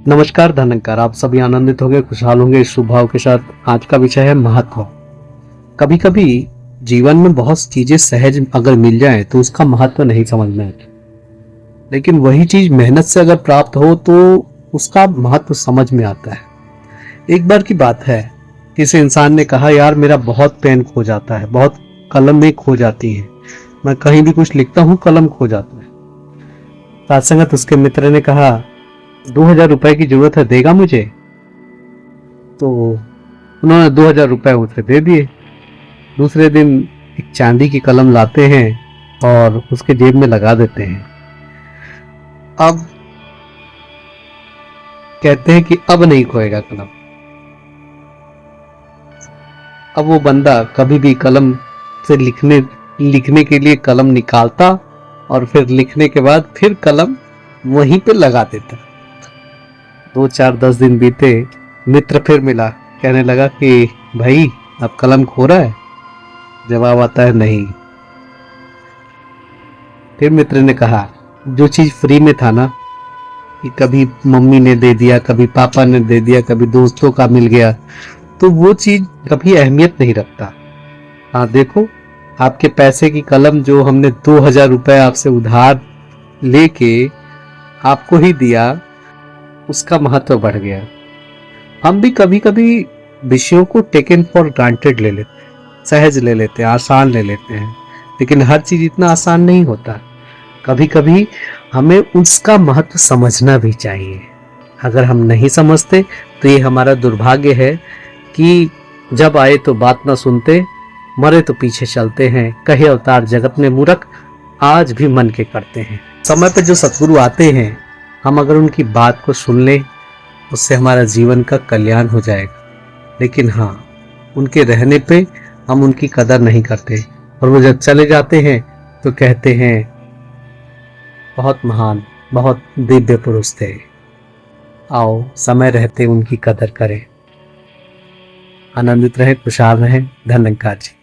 नमस्कार धनंकार, आप सभी आनंदित होंगे, खुशहाल होंगे इस शुभ भाव के साथ। आज का विषय है महत्व। कभी कभी जीवन में बहुत चीजें सहज अगर मिल जाए तो उसका महत्व नहीं समझ में आता, लेकिन वही चीज मेहनत से अगर प्राप्त हो तो उसका महत्व समझ में आता है। एक बार की बात है, किसी इंसान ने कहा, यार मेरा बहुत पेन खो जाता है, बहुत कलम खो जाती है, मैं कहीं भी कुछ लिखता हूँ कलम खो जाता है। साथ संगत उसके मित्र ने कहा, 2000 रुपए की जरूरत है, देगा मुझे? तो उन्होंने 2000 रुपए उसे दे दिए। दूसरे दिन एक चांदी की कलम लाते हैं और उसके जेब में लगा देते हैं। अब कहते हैं कि अब नहीं खोएगा कलम। अब वो बंदा कभी भी कलम से लिखने के लिए कलम निकालता और फिर लिखने के बाद फिर कलम वहीं पे लगा देता। 2 4 10 दिन बीते, मित्र फिर मिला, कहने लगा कि भाई अब कलम खो रहा है? जवाब आता है नहीं। फिर मित्र ने कहा, जो चीज फ्री में था ना, कि कभी मम्मी ने दे दिया, कभी पापा ने दे दिया, कभी दोस्तों का मिल गया, तो वो चीज कभी अहमियत नहीं रखता। हाँ देखो, आपके पैसे की कलम जो हमने 2000 रुपए आपसे उधार लेके आपको ही दिया, उसका महत्व बढ़ गया। हम भी कभी कभी विषयों को टेकन फॉर ग्रांटेड ले लेते हैं, सहज ले लेते हैं, आसान ले लेते हैं, लेकिन हर चीज इतना आसान नहीं होता। कभी कभी हमें उसका महत्व समझना भी चाहिए। अगर हम नहीं समझते तो ये हमारा दुर्भाग्य है कि जब आए तो बात ना सुनते, मरे तो पीछे चलते हैं, कहे अवतार जगत में मूर्ख, आज भी मन के करते हैं। समय पे जो सतगुरु आते हैं, हम अगर उनकी बात को सुन लें, उससे हमारा जीवन का कल्याण हो जाएगा। लेकिन हाँ, उनके रहने पे हम उनकी कदर नहीं करते, और वो जब चले जाते हैं तो कहते हैं बहुत महान, बहुत दिव्य पुरुष थे। आओ समय रहते उनकी कदर करें। आनंदित रहें, खुशहाल रहें। धन्यवाद जी।